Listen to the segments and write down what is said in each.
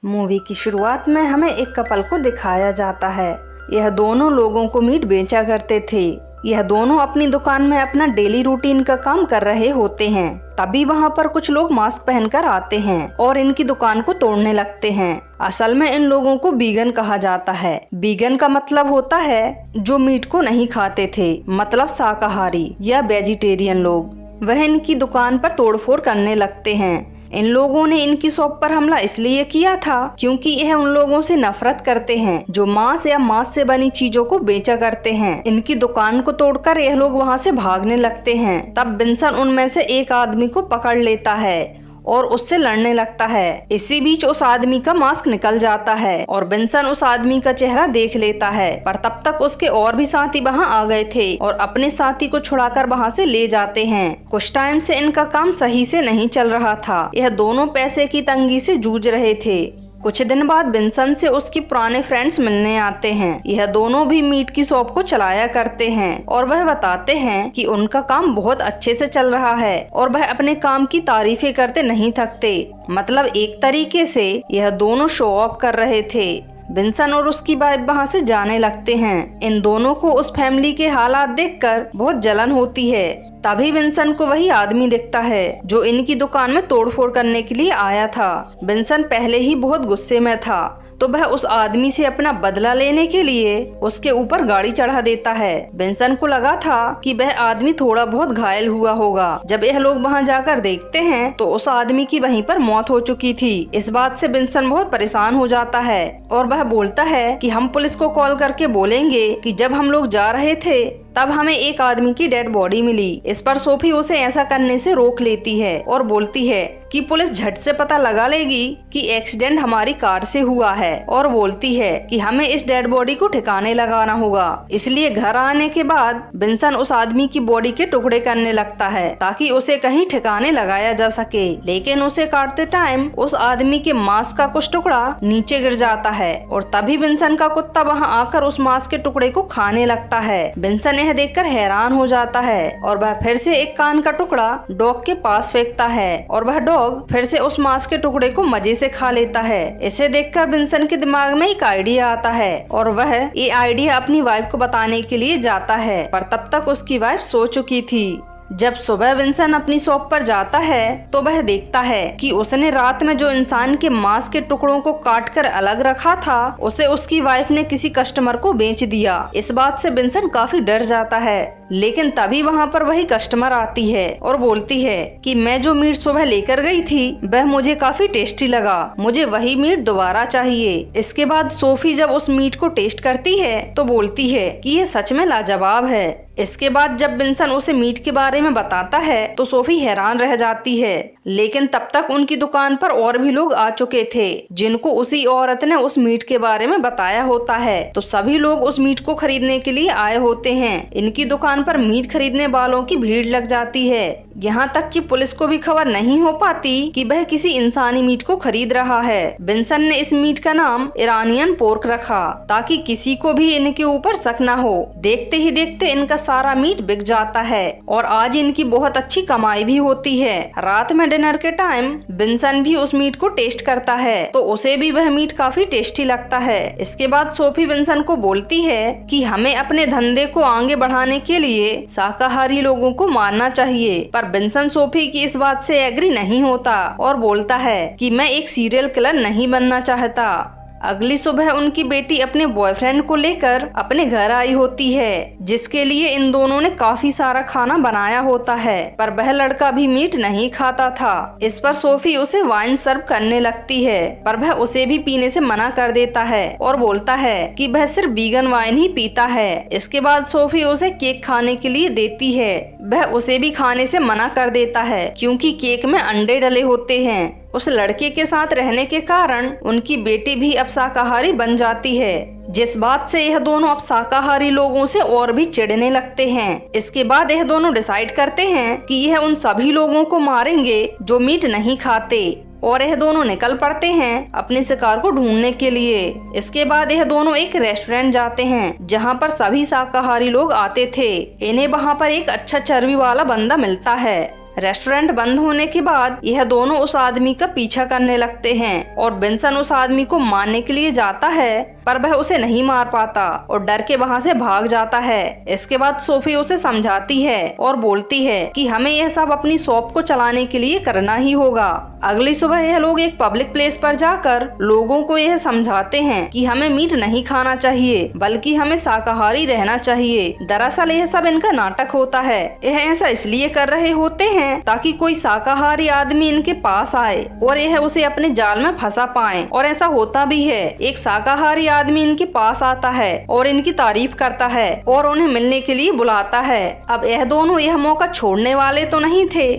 Movie की शुरुआत में हमें एक कपल को दिखाया जाता है। यह दोनों लोगों को मीट बेचा करते थे। यह दोनों अपनी दुकान में अपना डेली रूटीन का काम कर रहे होते हैं। तभी वहाँ पर कुछ लोग मास्क पहनकर आते हैं और इनकी दुकान को तोड़ने लगते हैं। असल में इन लोगों को वीगन कहा जाता है। वीगन का मतलब होता है जो मीट को नहीं खाते थे, मतलब शाकाहारी या वेजिटेरियन लोग। वह इनकी दुकान पर तोड़फोड़ करने लगते हैं। इन लोगों ने इनकी शॉप पर हमला इसलिए किया था क्योंकि यह उन लोगों से नफरत करते हैं जो मांस या मांस से बनी चीजों को बेचा करते हैं। इनकी दुकान को तोड़कर यह लोग वहां से भागने लगते हैं। तब विंसन उनमें से एक आदमी को पकड़ लेता है और उससे लड़ने लगता है। इसी बीच उस आदमी का मास्क निकल जाता है और विंसन उस आदमी का चेहरा देख लेता है। पर तब तक उसके और भी साथी वहां आ गए थे और अपने साथी को छुड़ाकर वहां से ले जाते हैं। कुछ टाइम से इनका काम सही से नहीं चल रहा था। यह दोनों पैसे की तंगी से जूझ रहे थे। कुछ दिन बाद विंसन से उसके पुराने फ्रेंड्स मिलने आते हैं। यह दोनों भी मीट की शॉप को चलाया करते हैं और वह बताते हैं कि उनका काम बहुत अच्छे से चल रहा है और वह अपने काम की तारीफें करते नहीं थकते। मतलब एक तरीके से यह दोनों शो ऑफ कर रहे थे। विंसन और उसकी वाइफ वहाँ से जाने लगते हैं। इन दोनों को उस फैमिली के हालात देखकर बहुत जलन होती है। तभी विंसन को वही आदमी दिखता है जो इनकी दुकान में तोड़फोड़ करने के लिए आया था। विंसन पहले ही बहुत गुस्से में था तो वह उस आदमी से अपना बदला लेने के लिए उसके ऊपर गाड़ी चढ़ा देता है। विंसन को लगा था कि वह आदमी थोड़ा बहुत घायल हुआ होगा। जब यह लोग वहां जाकर देखते हैं तो उस आदमी की वहीं पर मौत हो चुकी थी। इस बात से विंसन बहुत परेशान हो जाता है और वह बोलता है कि हम पुलिस को कॉल करके बोलेंगे कि जब हम लोग जा रहे थे तब हमें एक आदमी की डेड बॉडी मिली। इस पर सोफी उसे ऐसा करने से रोक लेती है और बोलती है कि पुलिस झट से पता लगा लेगी कि एक्सीडेंट हमारी कार से हुआ है और बोलती है कि हमें इस डेड बॉडी को ठिकाने लगाना होगा। इसलिए घर आने के बाद विंसन उस आदमी की बॉडी के टुकड़े करने लगता है ताकि उसे कहीं ठिकाने लगाया जा सके। लेकिन उसे काटते टाइम उस आदमी के मांस का कुछ टुकड़ा नीचे गिर जाता है और तभी विंसन का कुत्ता वहाँ आकर उस मांस के टुकड़े को खाने लगता है। विंसन यह देखकर हैरान हो जाता है और वह फिर से एक कान का टुकड़ा डॉग के पास फेंकता है और वह डॉग फिर से उस मांस के टुकड़े को मजे से खा लेता है। इसे देखकर विंसन के दिमाग में एक आइडिया आता है और वह ये आइडिया अपनी वाइफ को बताने के लिए जाता है, पर तब तक उसकी वाइफ सो चुकी थी। जब सुबह विंसन अपनी शॉप पर जाता है तो वह देखता है कि उसने रात में जो इंसान के मांस के टुकड़ों को काटकर अलग रखा था उसे उसकी वाइफ ने किसी कस्टमर को बेच दिया। इस बात से विंसन काफी डर जाता है। लेकिन तभी वहाँ पर वही कस्टमर आती है और बोलती है कि मैं जो मीट सुबह लेकर गई थी वह मुझे काफी टेस्टी लगा, मुझे वही मीट दोबारा चाहिए। इसके बाद सोफी जब उस मीट को टेस्ट करती है तो बोलती है कि यह सच में लाजवाब है। इसके बाद जब विंसन उसे मीट के बारे में बताता है तो सोफी हैरान रह जाती है। लेकिन तब तक उनकी दुकान पर और भी लोग आ चुके थे जिनको उसी औरत ने उस मीट के बारे में बताया होता है। तो सभी लोग उस मीट को खरीदने के लिए आए होते हैं। इनकी दुकान पर मीट खरीदने वालों की भीड़ लग जाती है। यहाँ तक कि पुलिस को भी खबर नहीं हो पाती कि वह किसी इंसानी मीट को खरीद रहा है। विंसन ने इस मीट का नाम ईरानियन पोर्क रखा ताकि किसी को भी इनके ऊपर शक न हो। देखते ही देखते इनका सारा मीट बिक जाता है और आज इनकी बहुत अच्छी कमाई भी होती है। रात में डिनर के टाइम विंसन भी उस मीट को टेस्ट करता है तो उसे भी वह मीट काफी टेस्टी लगता है। इसके बाद सोफी विंसन को बोलती है कि हमें अपने धंधे को आगे बढ़ाने के लिए शाकाहारी लोगों को मारना चाहिए, पर विंसन सोफी की इस बात से एग्री नहीं होता और बोलता है कि मैं एक सीरियल किलर नहीं बनना चाहता। अगली सुबह उनकी बेटी अपने बॉयफ्रेंड को लेकर अपने घर आई होती है जिसके लिए इन दोनों ने काफी सारा खाना बनाया होता है, पर वह लड़का भी मीट नहीं खाता था। इस पर सोफी उसे वाइन सर्व करने लगती है पर वह उसे भी पीने से मना कर देता है और बोलता है कि वह सिर्फ वीगन वाइन ही पीता है। इसके बाद सोफी उसे केक खाने के लिए देती है। वह उसे भी खाने से मना कर देता है क्योंकि केक में अंडे डले होते हैं। उस लड़के के साथ रहने के कारण उनकी बेटी भी अब शाकाहारी बन जाती है, जिस बात से यह दोनों अब शाकाहारी लोगों से और भी चिढ़ने लगते हैं। इसके बाद यह दोनों डिसाइड करते हैं कि यह उन सभी लोगों को मारेंगे जो मीट नहीं खाते और यह दोनों निकल पड़ते हैं अपने शिकार को ढूंढने के लिए। इसके बाद यह दोनों एक रेस्टोरेंट जाते हैं जहां पर सभी शाकाहारी लोग आते थे। इन्हें वहां पर एक अच्छा चर्बी वाला बंदा मिलता है रेस्टोरेंट बंद होने के बाद यह दोनों उस आदमी का पीछा करने लगते हैं और विंसन उस आदमी को मारने के लिए जाता है, पर वह उसे नहीं मार पाता और डर के वहाँ से भाग जाता है। इसके बाद सोफी उसे समझाती है और बोलती है कि हमें यह सब अपनी शॉप को चलाने के लिए करना ही होगा। अगली सुबह यह लोग एक पब्लिक प्लेस पर जाकर लोगों को यह समझाते हैं कि हमें मीट नहीं खाना चाहिए, बल्कि हमें शाकाहारी रहना चाहिए। दरअसल यह सब इनका नाटक होता है। यह ऐसा इसलिए कर रहे होते हैं ताकि कोई शाकाहारी आदमी इनके पास आए और यह उसे अपने जाल में फंसा पाए। और ऐसा होता भी है। एक शाकाहारी आदमी इनके पास आता है और इनकी तारीफ करता है और उन्हें मिलने के लिए बुलाता है। अब यह दोनों यह मौका छोड़ने वाले तो नहीं थे।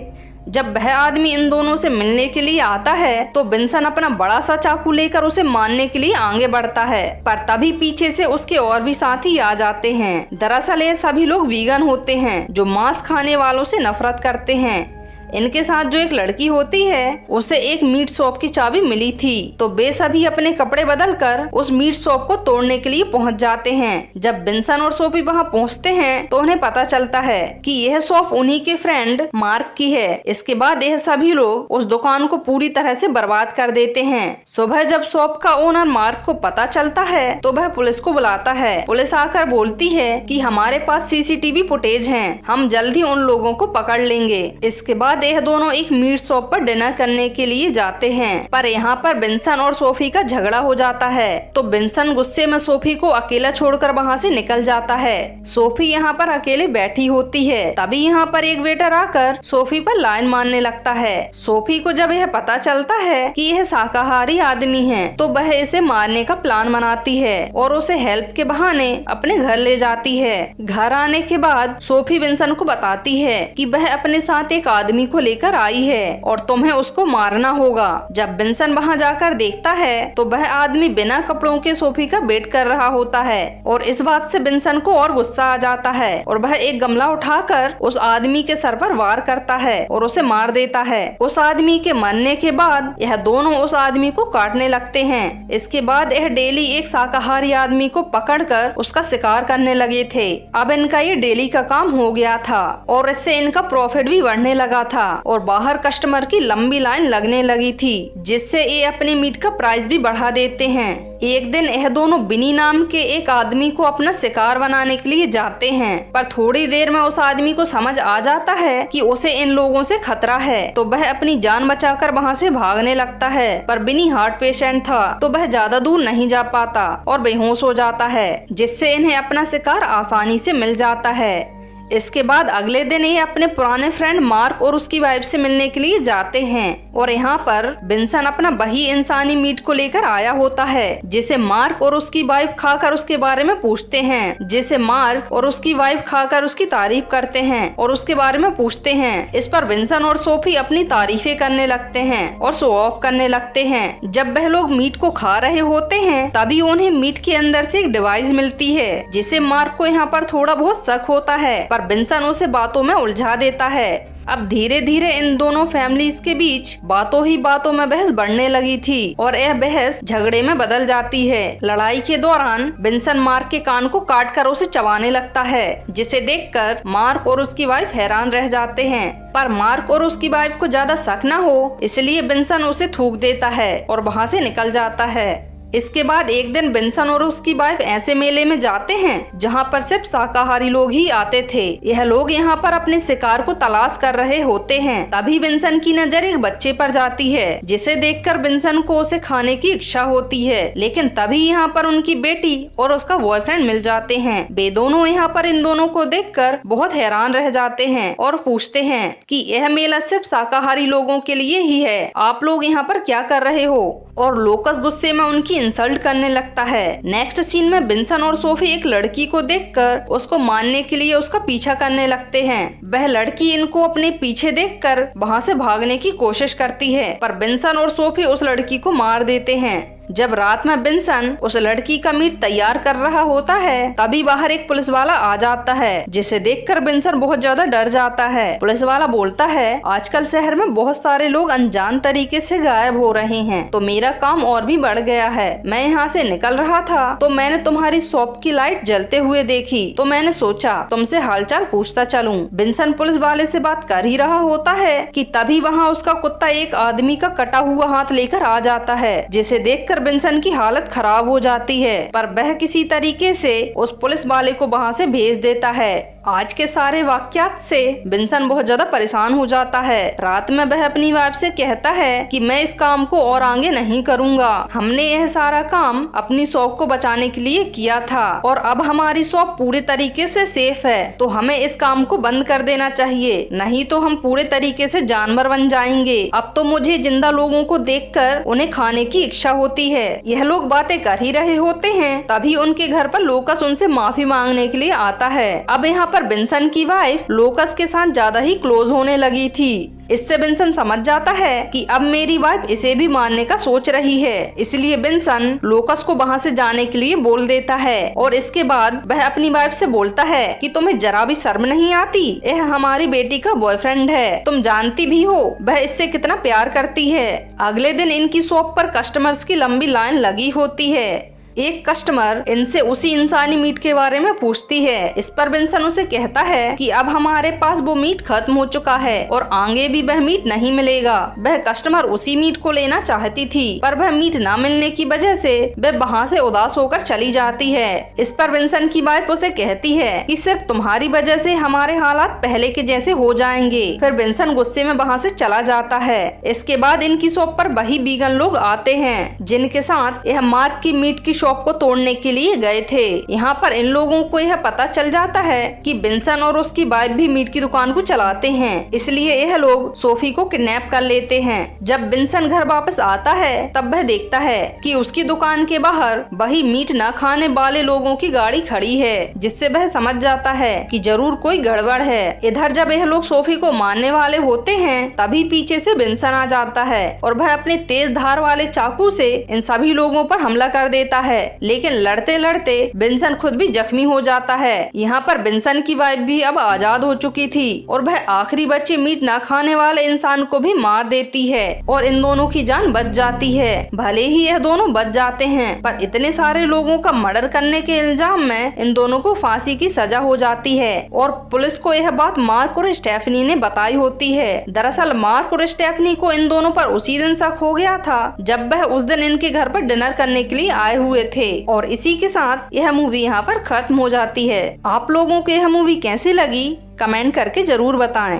जब वह आदमी इन दोनों से मिलने के लिए आता है तो विंसन अपना बड़ा सा चाकू लेकर उसे मारने के लिए आगे बढ़ता है, पर तभी पीछे से उसके और भी साथी आ जाते हैं। दरअसल ये सभी लोग वीगन होते हैं जो मांस खाने वालों से नफरत करते हैं। इनके साथ जो एक लड़की होती है उसे एक मीट शॉप की चाबी मिली थी, तो वे सभी अपने कपड़े बदलकर उस मीट शॉप को तोड़ने के लिए पहुंच जाते हैं। जब विंसन और सोफी वहां पहुंचते हैं तो उन्हें पता चलता है कि यह शॉप उन्हीं के फ्रेंड मार्क की है। इसके बाद यह सभी लोग उस दुकान को पूरी तरह से बर्बाद कर देते हैं। सुबह जब शॉप का ओनर मार्क को पता चलता है तो वह पुलिस को बुलाता है। पुलिस आकर बोलती है कि हमारे पास सीसीटीवी फुटेज है, हम जल्द ही उन लोगों को पकड़ लेंगे। इसके बाद यह दोनों एक मीट शॉप पर डिनर करने के लिए जाते हैं, पर यहाँ पर विंसन और सोफी का झगड़ा हो जाता है। तो विंसन गुस्से में सोफी को अकेला छोड़कर वहाँ से निकल जाता है। सोफी यहाँ पर अकेले बैठी होती है। तभी यहाँ पर एक वेटर आकर सोफी पर लाइन मारने लगता है। सोफी को जब यह पता चलता है कि यह शाकाहारी आदमी है तो वह इसे मारने का प्लान बनाती है और उसे हेल्प के बहाने अपने घर ले जाती है। घर आने के बाद सोफी विंसन को बताती है कि वह अपने साथ एक आदमी को लेकर आई है और तुम्हें उसको मारना होगा। जब विंसन वहां जाकर देखता है तो वह आदमी बिना कपड़ों के सोफी का वेट कर रहा होता है और इस बात से विंसन को और गुस्सा आ जाता है और वह एक गमला उठाकर उस आदमी के सर पर वार करता है और उसे मार देता है। उस आदमी के मरने के बाद यह दोनों उस आदमी को काटने लगते हैं। इसके बाद यह डेली एक शाकाहारी आदमी को पकड़कर उसका शिकार करने लगे थे। अब इनका ये डेली का काम हो गया था और इससे इनका प्रॉफिट भी बढ़ने लगा था और बाहर कस्टमर की लंबी लाइन लगने लगी थी, जिससे ये अपने मीट का प्राइस भी बढ़ा देते हैं। एक दिन यह दोनों बिनी नाम के एक आदमी को अपना शिकार बनाने के लिए जाते हैं, पर थोड़ी देर में उस आदमी को समझ आ जाता है कि उसे इन लोगों से खतरा है, तो वह अपनी जान बचाकर वहां से भागने लगता है। पर बिनी हार्ट पेशेंट था तो वह ज्यादा दूर नहीं जा पाता और बेहोश हो जाता है, जिससे इन्हें अपना शिकार आसानी से मिल जाता है। इसके बाद अगले दिन ये अपने पुराने फ्रेंड मार्क और उसकी वाइफ से मिलने के लिए जाते हैं और यहाँ पर विंसन अपना वही इंसानी मीट को लेकर आया होता है, जिसे मार्क और उसकी वाइफ खाकर उसके बारे में पूछते हैं, जिसे मार्क और उसकी वाइफ खाकर उसकी तारीफ करते हैं और उसके बारे में पूछते हैं। इस पर विंसन और सोफी अपनी तारीफें करने लगते हैं और शो ऑफ करने लगते हैं। जब वह लोग मीट को खा रहे होते हैं तभी उन्हें मीट के अंदर से एक डिवाइस मिलती है, जिसे मार्क को यहाँ पर थोड़ा बहुत शक होता है, पर विंसन उसे बातों में उलझा देता है। अब धीरे धीरे इन दोनों फैमिलीज के बीच बातों ही बातों में बहस बढ़ने लगी थी और यह बहस झगड़े में बदल जाती है। लड़ाई के दौरान विंसन मार्क के कान को काटकर उसे चबाने लगता है, जिसे देखकर मार्क और उसकी वाइफ हैरान रह जाते हैं। पर मार्क और उसकी वाइफ को ज्यादा शक न हो इसलिए विंसन उसे थूक देता है और वहाँ से निकल जाता है। इसके बाद एक दिन विंसन और उसकी वाइफ ऐसे मेले में जाते हैं जहां पर सिर्फ शाकाहारी लोग ही आते थे। यह लोग यहां पर अपने शिकार को तलाश कर रहे होते हैं। तभी विंसन की नजर एक बच्चे पर जाती है, जिसे देखकर विंसन को उसे खाने की इच्छा होती है, लेकिन तभी यहाँ पर उनकी बेटी और उसका बॉयफ्रेंड मिल जाते हैं। वे दोनों यहाँ पर इन दोनों को देखकर बहुत हैरान रह जाते हैं और पूछते हैं कि यह मेला सिर्फ शाकाहारी लोगों के लिए ही है, आप लोग यहाँ पर क्या कर रहे हो? और लोकस गुस्से में उनकी इंसल्ट करने लगता है। नेक्स्ट सीन में विंसन और सोफी एक लड़की को देखकर उसको मारने के लिए उसका पीछा करने लगते हैं। वह लड़की इनको अपने पीछे देखकर वहां से भागने की कोशिश करती है, पर विंसन और सोफी उस लड़की को मार देते हैं। जब रात में बिन्सन उस लड़की का मीट तैयार कर रहा होता है तभी बाहर एक पुलिस वाला आ जाता है, जिसे देखकर बिन्सन बहुत ज्यादा डर जाता है। पुलिस वाला बोलता है, आजकल शहर में बहुत सारे लोग अनजान तरीके से गायब हो रहे हैं, तो मेरा काम और भी बढ़ गया है। मैं यहाँ से निकल रहा था तो मैंने तुम्हारी शॉप की लाइट जलते हुए देखी, तो मैंने सोचा तुमसे हालचाल पूछता चलूं। बिन्सन पुलिस वाले से बात कर ही रहा होता है कि तभी वहाँ उसका कुत्ता एक आदमी का कटा हुआ हाथ लेकर आ जाता है, जिसे देखकर बिन्सन की हालत खराब हो जाती है, पर वह किसी तरीके से उस पुलिस वाले को वहाँ से भेज देता है। आज के सारे वाकयात से बिन्सन बहुत ज्यादा परेशान हो जाता है। रात में वह अपनी वाइफ से कहता है कि मैं इस काम को और आगे नहीं करूँगा। हमने यह सारा काम अपनी शॉप को बचाने के लिए किया था और अब हमारी शॉप पूरे तरीके से सेफ है, तो हमें इस काम को बंद कर देना चाहिए, नहीं तो हम पूरे तरीके से जानवर बन जाएंगे। अब तो मुझे जिंदा लोगों को देखकर उन्हें खाने की इच्छा होती है। यह लोग बातें कर ही रहे होते हैं तभी उनके घर पर लोकस उनसे माफी मांगने के लिए आता है। अब यहाँ पर बिन्सन की वाइफ लोकस के साथ ज्यादा ही क्लोज होने लगी थी। इससे बिन्सन समझ जाता है कि अब मेरी वाइफ इसे भी मारने का सोच रही है, इसलिए बिन्सन लोकस को वहाँ से जाने के लिए बोल देता है और इसके बाद वह अपनी वाइफ से बोलता है कि तुम्हें जरा भी शर्म नहीं आती, यह हमारी बेटी का बॉयफ्रेंड है, तुम जानती भी हो वह इससे कितना प्यार करती है। अगले दिन इनकी शॉप पर कस्टमर्स की लंबी लाइन लगी होती है। एक कस्टमर इनसे उसी इंसानी मीट के बारे में पूछती है। इस पर बिन्सन उसे कहता है कि अब हमारे पास वो मीट खत्म हो चुका है और आगे भी वह मीट नहीं मिलेगा। वह कस्टमर उसी मीट को लेना चाहती थी, पर वह मीट न मिलने की वजह से वह वहाँ से उदास होकर चली जाती है। इस पर बिन्सन की वाइफ उसे कहती है कि सिर्फ तुम्हारी वजह से हमारे हालात पहले के जैसे हो जाएंगे। फिर बिन्सन गुस्से में वहाँ से चला जाता है। इसके बाद इनकी शॉप पर वही बीगन लोग आते हैं जिनके साथ यह मार्क की मीट की शॉप को तोड़ने के लिए गए थे। यहाँ पर इन लोगों को यह पता चल जाता है कि बिन्सन और उसकी वाइफ भी मीट की दुकान को चलाते हैं, इसलिए यह लोग सोफी को किडनैप कर लेते हैं। जब बिन्सन घर वापस आता है तब वह देखता है कि उसकी दुकान के बाहर वही मीट न खाने वाले लोगों की गाड़ी खड़ी है, जिससे वह समझ जाता है कि जरूर कोई गड़बड़ है। इधर जब यह लोग सोफी को मारने वाले होते हैं तभी पीछे से बिन्सन आ जाता है और वह अपने तेज धार वाले चाकू से इन सभी लोगों पर हमला कर देता है, लेकिन लड़ते लड़ते बिन्सन खुद भी जख्मी हो जाता है। यहाँ पर बिन्सन की वाइफ भी अब आजाद हो चुकी थी और वह आखिरी बच्चे मीट न खाने वाले इंसान को भी मार देती है और इन दोनों की जान बच जाती है। भले ही यह दोनों बच जाते हैं, पर इतने सारे लोगों का मर्डर करने के इल्जाम में इन दोनों को फांसी की सजा हो जाती है और पुलिस को यह बात मार्क और स्टेफनी ने बताई होती है। दरअसल मार्क और स्टेफनी को इन दोनों पर उसी दिन शक हो गया था जब वह उस दिन इनके घर पर डिनर करने के लिए आए हुए थे। और इसी के साथ यह मूवी यहाँ पर खत्म हो जाती है। आप लोगों को यह मूवी कैसी लगी कमेंट करके जरूर बताएं।